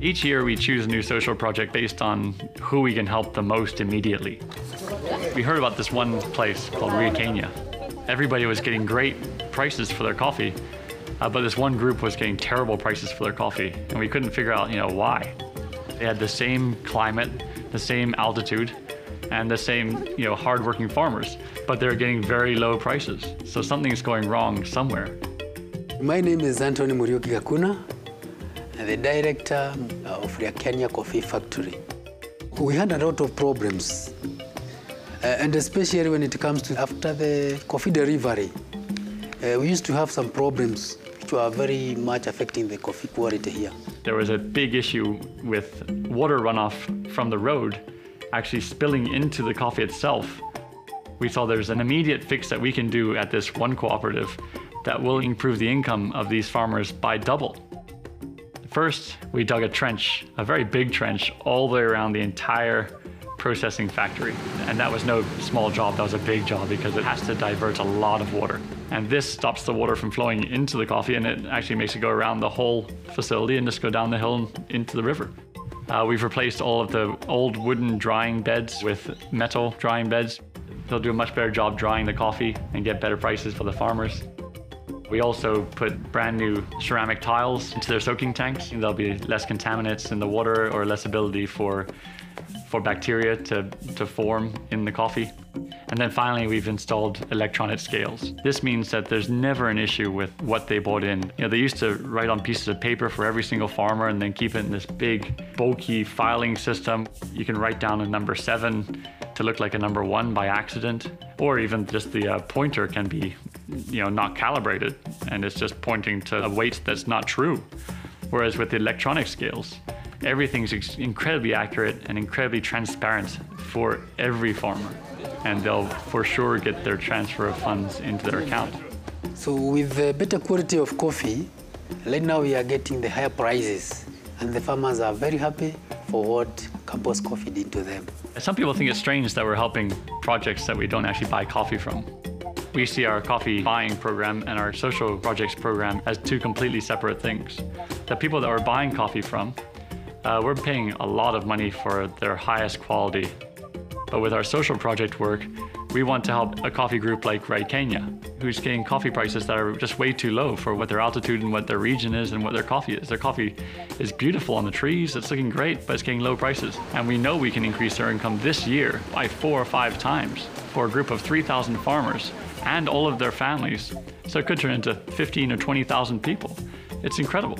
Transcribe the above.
Each year we choose a new social project based on who we can help the most immediately. We heard about this one place called Riakiania. Everybody was getting great prices for their coffee, but this one group was getting terrible prices for their coffee, and we couldn't figure out, why. They had the same climate, the same altitude, and the same, hardworking farmers, but they're getting very low prices. So something's going wrong somewhere. My name is Anthony Riakiania, the director of Riakiania Coffee Factory. We had a lot of problems, and especially when it comes to after the coffee delivery. We used to have some problems which were very much affecting the coffee quality here. There was a big issue with water runoff from the road actually spilling into the coffee itself. We saw there's an immediate fix that we can do at this one cooperative that will improve the income of these farmers by double. First, we dug a trench, a very big trench, all the way around the entire processing factory. And that was no small job, that was a big job because it has to divert a lot of water. And this stops the water from flowing into the coffee, and it actually makes it go around the whole facility and just go down the hill and into the river. We've replaced all of the old wooden drying beds with metal drying beds. They'll do a much better job drying the coffee and get better prices for the farmers. We also put brand new ceramic tiles into their soaking tanks. There'll be less contaminants in the water or less ability for bacteria to form in the coffee. And then finally, we've installed electronic scales. This means that there's never an issue with what they bought in. They used to write on pieces of paper for every single farmer and then keep it in this big, bulky filing system. You can write down a number 7 to look like a number 1 by accident, or even just the pointer can be, not calibrated, and it's just pointing to a weight that's not true. Whereas with the electronic scales, everything's incredibly accurate and incredibly transparent for every farmer, and they'll for sure get their transfer of funds into their account. So with the better quality of coffee, right now we are getting the higher prices, and the farmers are very happy for what Campos Coffee did to them. Some people think it's strange that we're helping projects that we don't actually buy coffee from. We see our coffee buying program and our social projects program as two completely separate things. The people that we're buying coffee from, we're paying a lot of money for their highest quality. But with our social project work, we want to help a coffee group like Riakiania, who's getting coffee prices that are just way too low for what their altitude and what their region is and what their coffee is. Their coffee is beautiful on the trees, it's looking great, but it's getting low prices. And we know we can increase their income this year by 4 or 5 times for a group of 3,000 farmers and all of their families. So it could turn into 15 or 20,000 people. It's incredible.